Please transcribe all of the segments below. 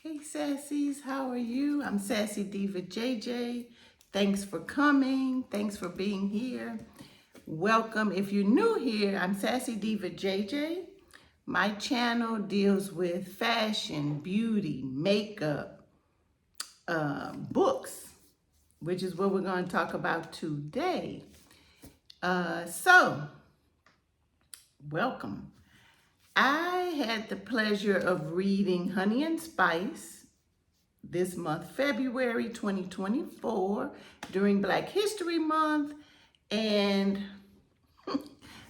Hey Sassies, how are you? I'm Sassy Diva JJ. Thanks for coming. Thanks for being here. Welcome. If you're new here, I'm Sassy Diva JJ. My channel deals with fashion, beauty, makeup, books, which is what we're going to talk about today. Welcome. I had the pleasure of reading Honey and Spice this month, February 2024, during Black History Month. And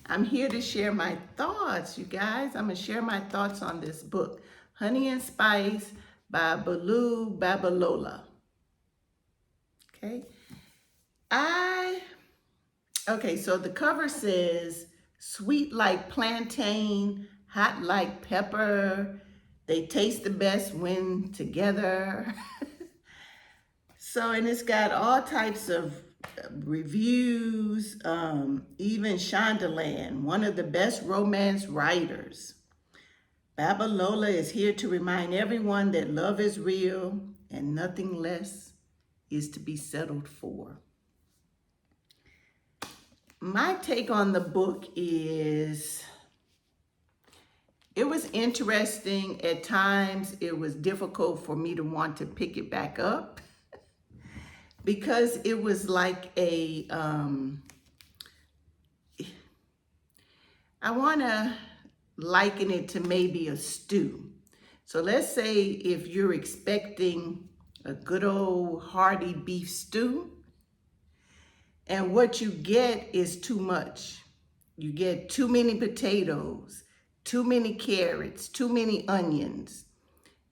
I'm here to share my thoughts, you guys. I'm going to share my thoughts on this book, Honey and Spice by Bolu Babalola. Okay, so the cover says, sweet like plantain, hot like pepper. They taste the best when together. And it's got all types of reviews, even Shondaland, one of the best romance writers. Babalola is here to remind everyone that love is real and nothing less is to be settled for. My take on the book is, it was interesting. At times, it was difficult for me to want to pick it back up because it was like I want to liken it to maybe a stew. So let's say if you're expecting a good old hearty beef stew, and what you get is too much. You get too many potatoes, too many carrots, too many onions.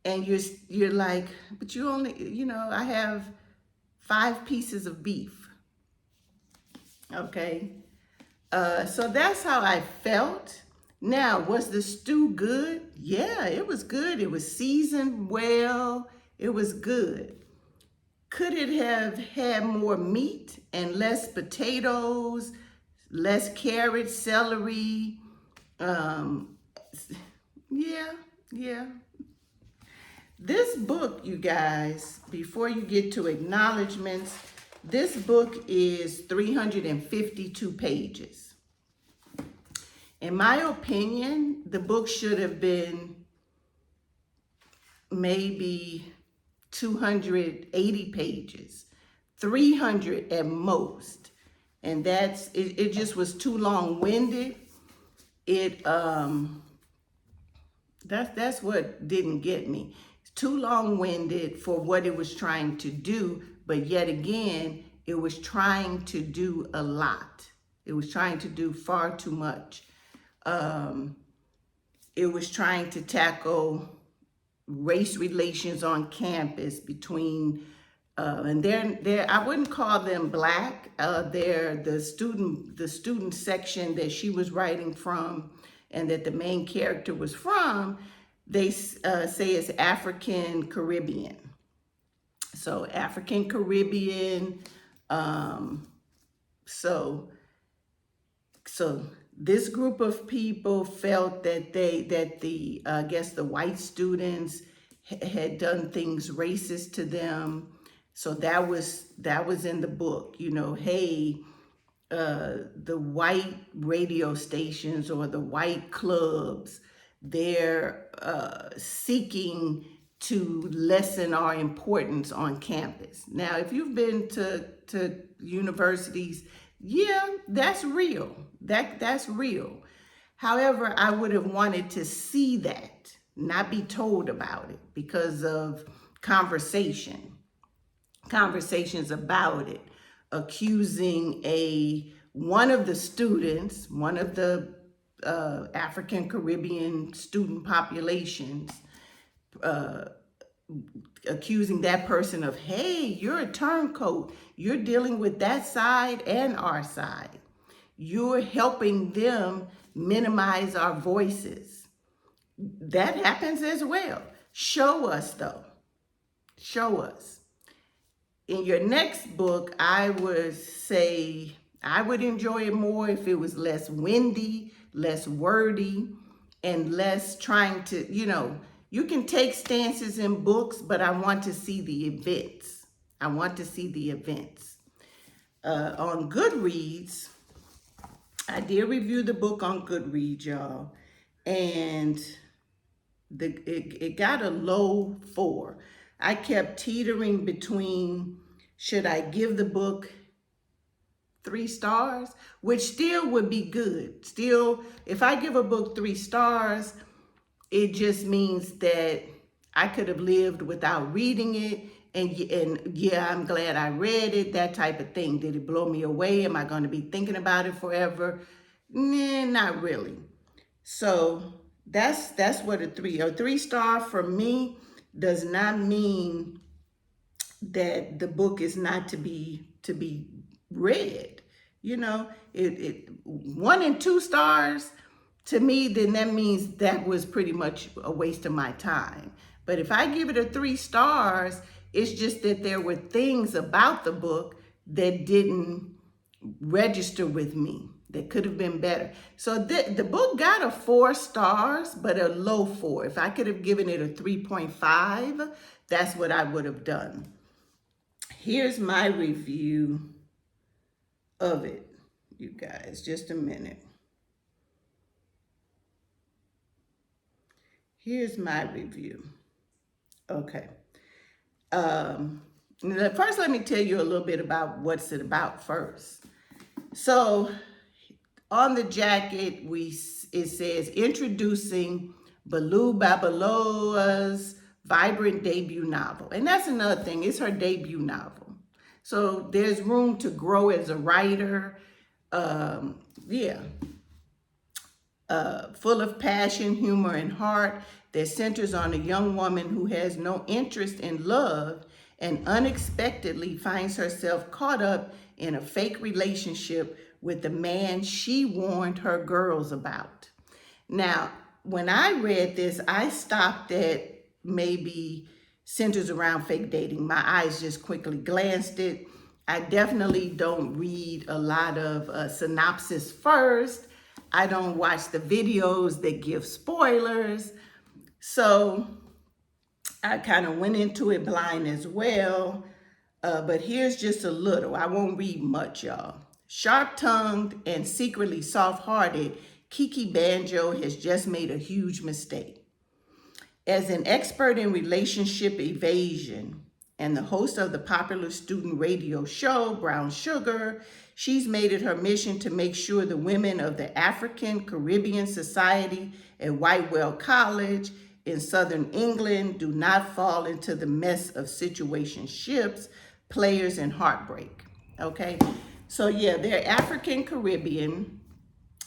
And you're like, but you only, I have 5 pieces of beef. Okay. So that's how I felt. Now, was the stew good? Yeah, it was good. It was seasoned well. It was good. Could it have had more meat and less potatoes, less carrots, celery? Yeah. This book, you guys, before you get to acknowledgments, this book is 352 pages. In my opinion, the book should have been maybe 280 pages, 300 at most. And it just was too long-winded. That's what didn't get me. It's too long-winded for what it was trying to do, but yet again, it was trying to do a lot. It was trying to do far too much. It was trying to tackle race relations on campus between, and they're I wouldn't call them Black. They're the student section that she was writing from, and that the main character was from. They say it's African Caribbean. So African Caribbean. So this group of people felt that I guess the white students had done things racist to them. So that was in the book, hey, the white radio stations or the white clubs, they're seeking to lessen our importance on campus. Now, if you've been to universities, yeah, that's real. That's real. However, I would have wanted to see that, not be told about it, because of conversations about it, accusing one of the students, one of the African Caribbean student populations, accusing that person of, hey, you're a turncoat. You're dealing with that side and our side. You're helping them minimize our voices. That happens as well. Show us, though. Show us. In your next book, I would say I would enjoy it more if it was less windy, less wordy, and less trying to, You can take stances in books, but I want to see the events. I want to see the events. On Goodreads, I did review the book on Goodreads, y'all, and it got a low 4. I kept teetering between, should I give the book 3 stars, which still would be good. Still, if I give a book 3 stars, it just means that I could have lived without reading it. And yeah, I'm glad I read it, that type of thing. Did it blow me away? Am I going to be thinking about it forever? Nah, not really. So that's what a 3-star for me does not mean that the book is not to be read. You know, it 1 and 2 stars to me, then that means that was pretty much a waste of my time. But if I give it a 3 stars, it's just that there were things about the book that didn't register with me, that could have been better. So the book got a 4 stars, but a low 4. If I could have given it a 3.5, that's what I would have done. Here's my review of it, you guys. Just a minute. Here's my review. Okay. First, let me tell you a little bit about what's it about first. So on the jacket, it says, introducing Bolu Babalola's vibrant debut novel. And that's another thing. It's her debut novel. So there's room to grow as a writer. Full of passion, humor, and heart that centers on a young woman who has no interest in love and unexpectedly finds herself caught up in a fake relationship with the man she warned her girls about. Now, when I read this, I stopped at maybe centers around fake dating. My eyes just quickly glanced it. I definitely don't read a lot of synopsis first. I don't watch the videos that give spoilers. So I kind of went into it blind as well. But here's just a little. I won't read much, y'all. Sharp-tongued and secretly soft-hearted, Kiki Banjo has just made a huge mistake. As an expert in relationship evasion and the host of the popular student radio show, Brown Sugar, she's made it her mission to make sure the women of the African Caribbean Society at Whitewell College in Southern England do not fall into the mess of situationships, players, and heartbreak. Okay, so yeah, they're African Caribbean.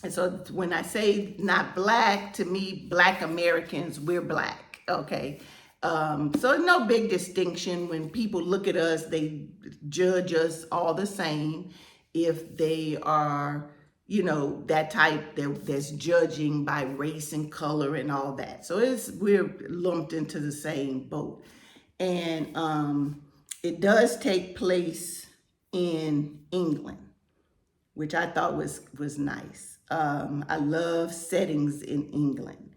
And so when I say not black, to me, Black Americans, we're black. Okay. So no big distinction. When people look at us, they judge us all the same. If they are, you know, that type that's judging by race and color and all that. So we're lumped into the same boat. And it does take place in England, which I thought was nice. I love settings in England.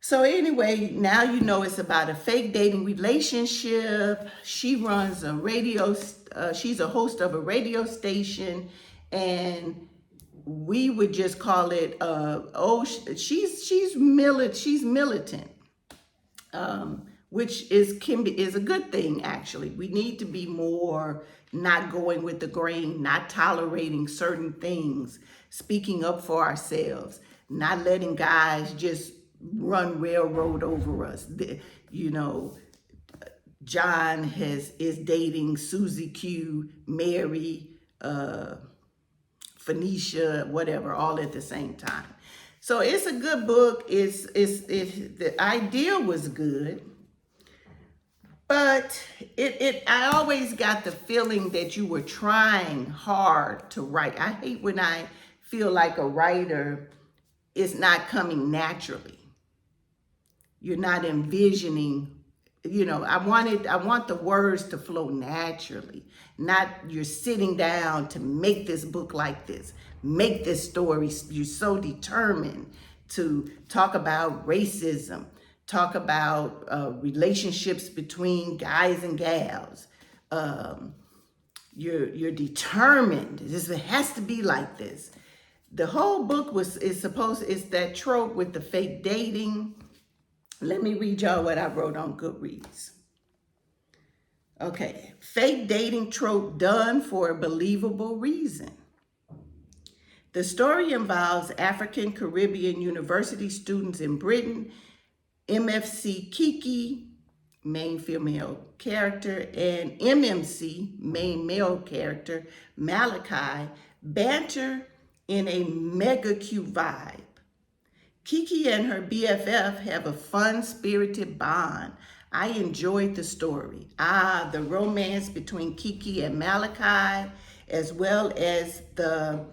So anyway, now you know it's about a fake dating relationship. She runs a she's a host of a radio station, and we would just call it, she's militant, which is a good thing, actually. We need to be more not going with the grain, not tolerating certain things, speaking up for ourselves, not letting guys just run railroad over us. You know, John is dating Susie Q, Mary, Phoenicia, whatever, all at the same time. So it's a good book. The idea was good, but I always got the feeling that you were trying hard to write. I hate when I feel like a writer is not coming naturally. You're not envisioning, you know, I want the words to flow naturally, not you're sitting down to make this book like this, make this story. You're so determined to talk about racism, talk about relationships between guys and gals. You're determined. It has to be like this. The whole book is that trope with the fake dating. Let me read y'all what I wrote on Goodreads. Okay, fake dating trope done for a believable reason. The story involves African Caribbean university students in Britain, MFC Kiki, main female character, and MMC, main male character, Malachi, banter in a mega cute vibe. Kiki and her BFF have a fun-spirited bond. I enjoyed the story. The romance between Kiki and Malachi, as well as the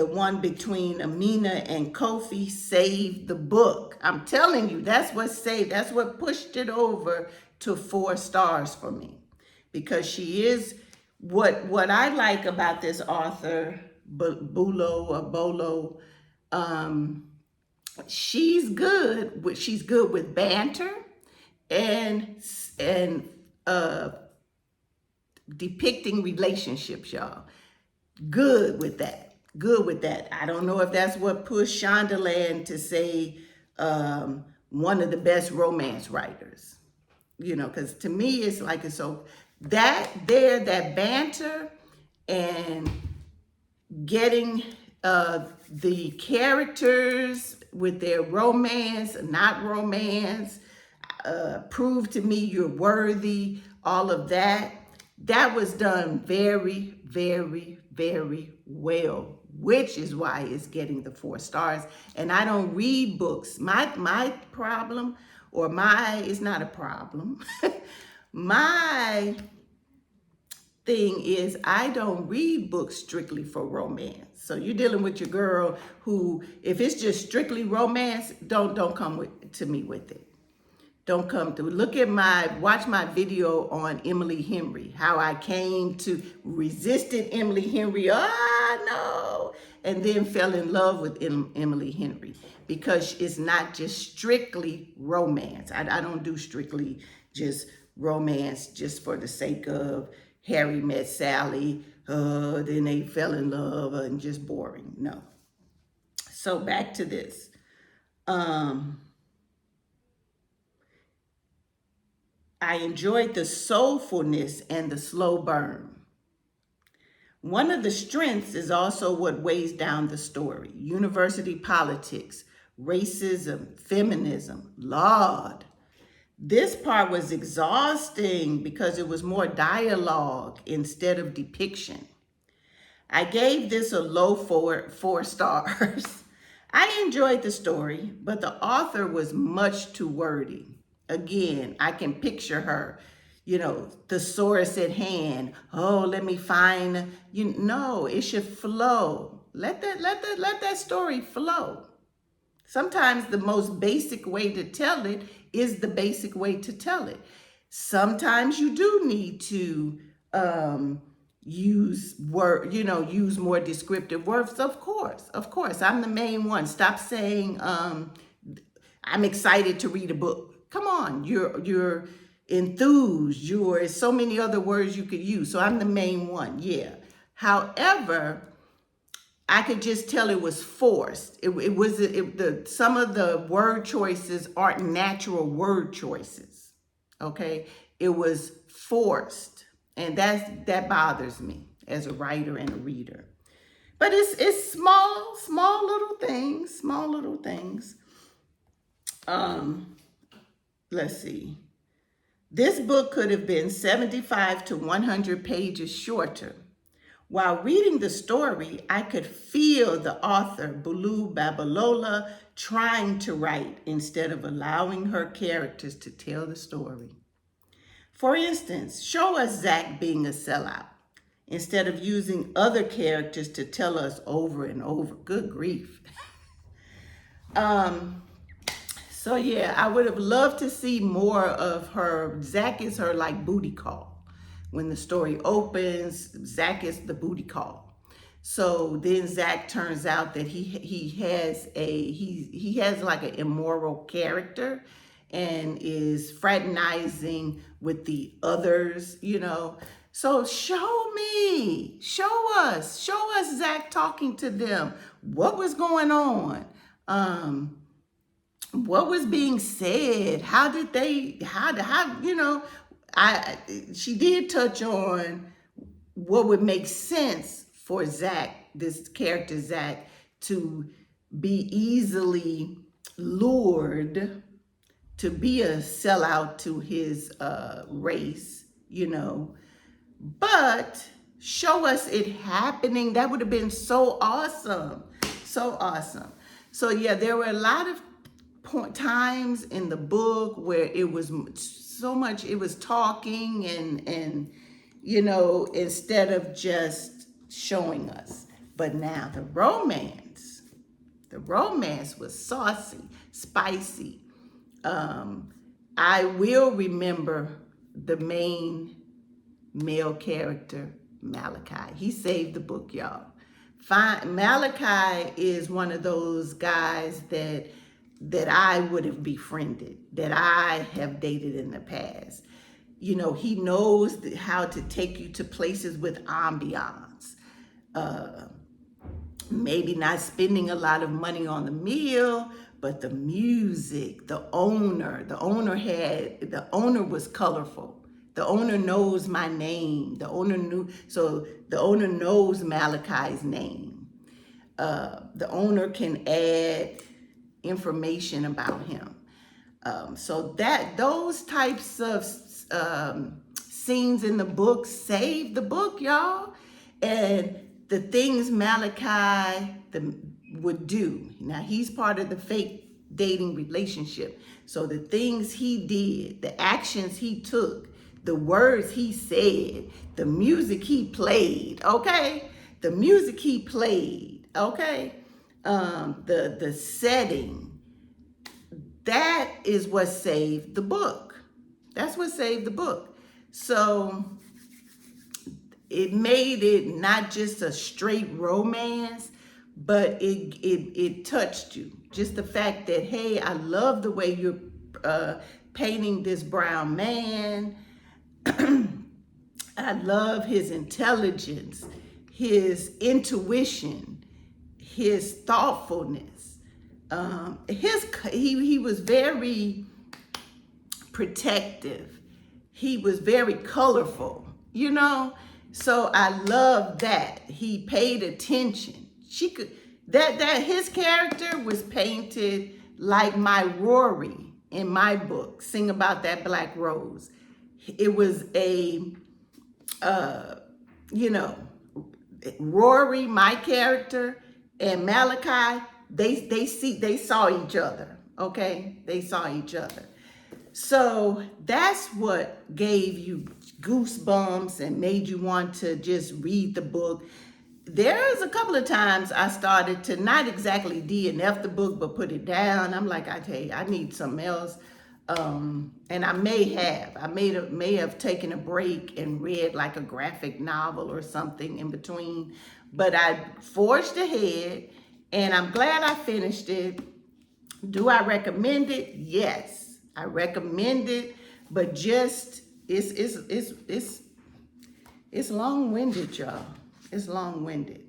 one between Amina and Kofi, saved the book. I'm telling you, that's what saved, that's what pushed it over to 4 stars for me. Because she is, what I like about this author, Bolu, she's good with banter and depicting relationships, y'all. Good with that. I don't know if that's what pushed Shondaland to say one of the best romance writers. Because to me, it's like, so that banter and getting the characters with their romance, not romance, prove to me you're worthy, all of that was done very, very, very well, which is why it's getting the 4 stars. And I don't read books. My problem, it's not a problem. My thing is, I don't read books strictly for romance. So you're dealing with your girl who, if it's just strictly romance, don't come to me with it. Don't come through. Watch my video on Emily Henry, how I resisted Emily Henry, no, and then fell in love with Emily Henry, because it's not just strictly romance. I don't do strictly just romance just for the sake of Harry met Sally, then they fell in love, and just boring. No. So back to this. I enjoyed the soulfulness and the slow burn. One of the strengths is also what weighs down the story. University politics, racism, feminism, Lord. This part was exhausting because it was more dialogue instead of depiction. I gave this a low 4 stars. I enjoyed the story, but the author was much too wordy. Again, I can picture her, thesaurus at hand. Oh, let me find, no, it should flow. Let that story flow. Sometimes the most basic way to tell it is the basic way to tell it. Sometimes you do need to use more descriptive words. Of course, I'm the main one. Stop saying I'm excited to read a book. Come on, you're enthused. There's so many other words you could use. So I'm the main one, yeah. However, I could just tell it was forced. Some of the word choices aren't natural word choices. Okay, it was forced, and that bothers me as a writer and a reader. But it's small little things. Let's see. This book could have been 75 to 100 pages shorter. While reading the story, I could feel the author, Bolu Babalola, trying to write instead of allowing her characters to tell the story. For instance, show us Zach being a sellout instead of using other characters to tell us over and over. Good grief. So yeah, I would have loved to see more of her. Zach is her like booty call. When the story opens, Zach is the booty call. So then Zach turns out that he has like an immoral character and is fraternizing with the others, you know. So show us Zach talking to them. What was going on? What was being said? How you know, she did touch on what would make sense for Zach, this character Zach, to be easily lured to be a sellout to his race, you know. But show us it happening. That would have been so awesome. So awesome. So yeah, there were a lot of times in the book where it was so much, it was talking and you know, instead of just showing us. But now the romance was saucy, spicy. I will remember the main male character, Malachi. He saved the book, y'all. Malachi is one of those guys that I would have befriended, that I have dated in the past. You know, he knows how to take you to places with ambiance. Maybe not spending a lot of money on the meal, but the music, the owner was colorful. The owner knows my name. The owner knows Malachi's name. The owner can add information about him. So those types of scenes in the book save the book, y'all. And the things Malachi would do. Now, he's part of the fake dating relationship. So the things he did, the actions he took, the words he said, the music he played, okay? The music he played, okay? The setting, that is what saved the book. That's what saved the book. So it made it not just a straight romance, but it touched you. Just the fact that, hey, I love the way you're painting this brown man. I love his intelligence, his intuition, his thoughtfulness. He was very protective. He was very colorful, you know. So I love that he paid attention. That his character was painted like my Rory in my book, Sing About That Black Rose. It was a, you know, Rory, my character, and Malachi, they saw each other, okay? They saw each other. So that's what gave you goosebumps and made you want to just read the book. There's a couple of times I started to not exactly DNF the book, but put it down. I'm like, I tell you, I need something else. And I may have taken a break and read like a graphic novel or something in between, but I forged ahead and I'm glad I finished it. Do I recommend it? Yes, I recommend it, but just it's long-winded, y'all. It's long-winded.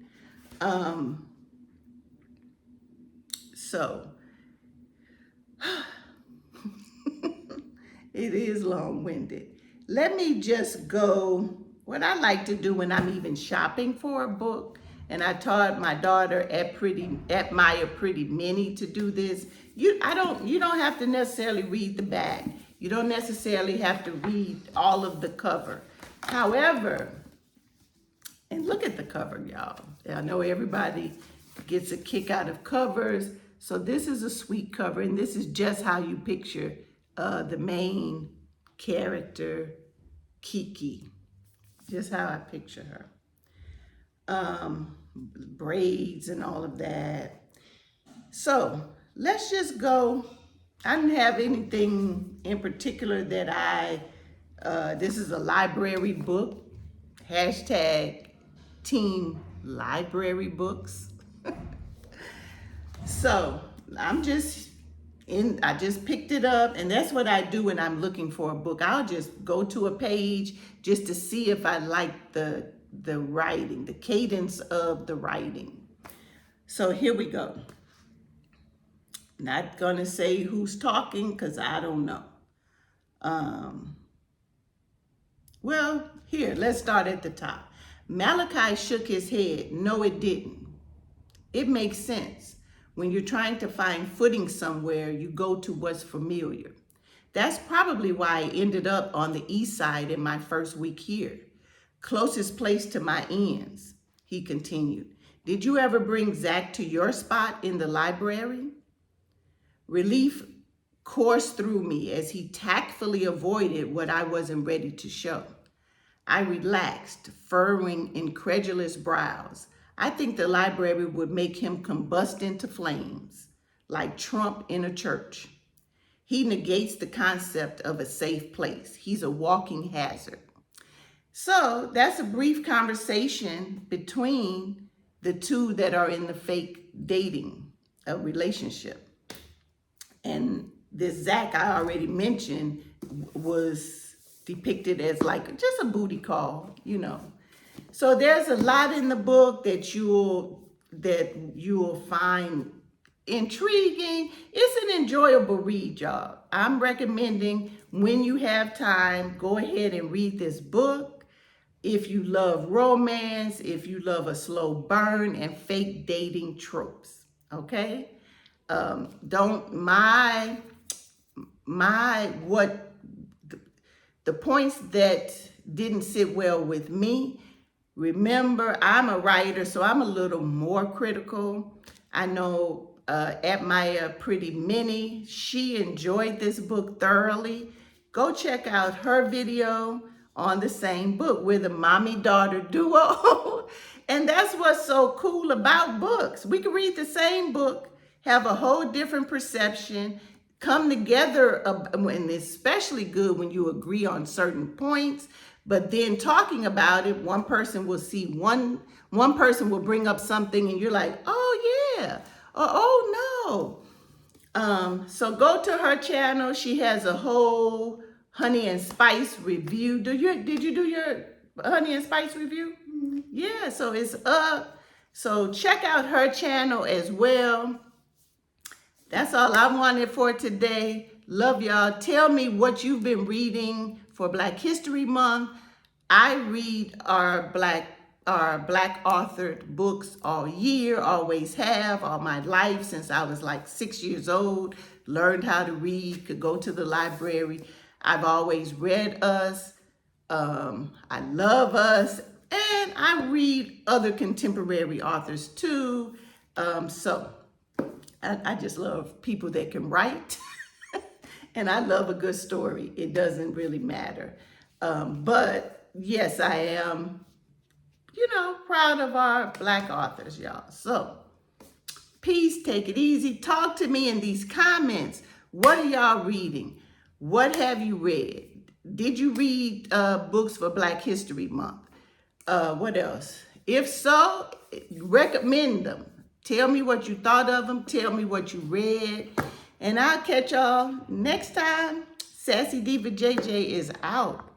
So it is long-winded. Let me just go. What I like to do when I'm even shopping for a book, and I taught my daughter at Maya Pretty Mini to do this. You don't have to necessarily read the back. You don't necessarily have to read all of the cover. However, and look at the cover, y'all. I know everybody gets a kick out of covers. So this is a sweet cover, and this is just how you picture the main character, Kiki. Just how I picture her. Braids and all of that. So let's just go. I didn't have anything in particular that this is a library book, hashtag Team library books. So I just picked it up, and that's what I do when I'm looking for a book. I'll just go to a page just to see if I like the writing, the cadence of the writing. So here we go. Not gonna say who's talking because I don't know. Well, here, let's start at the top. Malachi shook his head. No, it didn't. It makes sense. When you're trying to find footing somewhere, you go to what's familiar. That's probably why I ended up on the east side in my first week here. Closest place to my ends, he continued. Did you ever bring Zach to your spot in the library? Relief coursed through me as he tactfully avoided what I wasn't ready to show. I relaxed, furrowing incredulous brows. I think the library would make him combust into flames, like Trump in a church. He negates the concept of a safe place. He's a walking hazard. So that's a brief conversation between the two that are in the fake dating relationship. And this Zach I already mentioned was depicted as like just a booty call, you know. So there's a lot in the book that you'll find intriguing. It's an enjoyable read, y'all. I'm recommending when you have time, go ahead and read this book. If you love romance, if you love a slow burn and fake dating tropes, okay? The points that didn't sit well with me. Remember, I'm a writer, so I'm a little more critical. I know at my Pretty Minnie, she enjoyed this book thoroughly. Go check out her video on the same book. We're the mommy-daughter duo. And that's what's so cool about books. We can read the same book, have a whole different perception, come together, and it's especially good when you agree on certain points. But then talking about it, one person will see one person will bring up something and you're like, oh yeah, or oh no. So go to her channel. She has a whole honey and spice review. Did you do your honey and spice review? Mm-hmm. Yeah, so it's up. So check out her channel as well. That's all I wanted for today. Love y'all. Tell me what you've been reading for Black History Month. I read our black authored books all year, always have, all my life since I was like 6 years old. Learned how to read, could go to the library. I've always read Us. I love Us. And I read other contemporary authors too. So I just love people that can write. And I love a good story. It doesn't really matter. But yes, I am, proud of our Black authors, y'all. So peace, take it easy. Talk to me in these comments. What are y'all reading? What have you read? Did you read books for Black History Month? What else? If so, recommend them. Tell me what you thought of them. Tell me what you read. And I'll catch y'all next time. Sassy Diva JJ is out.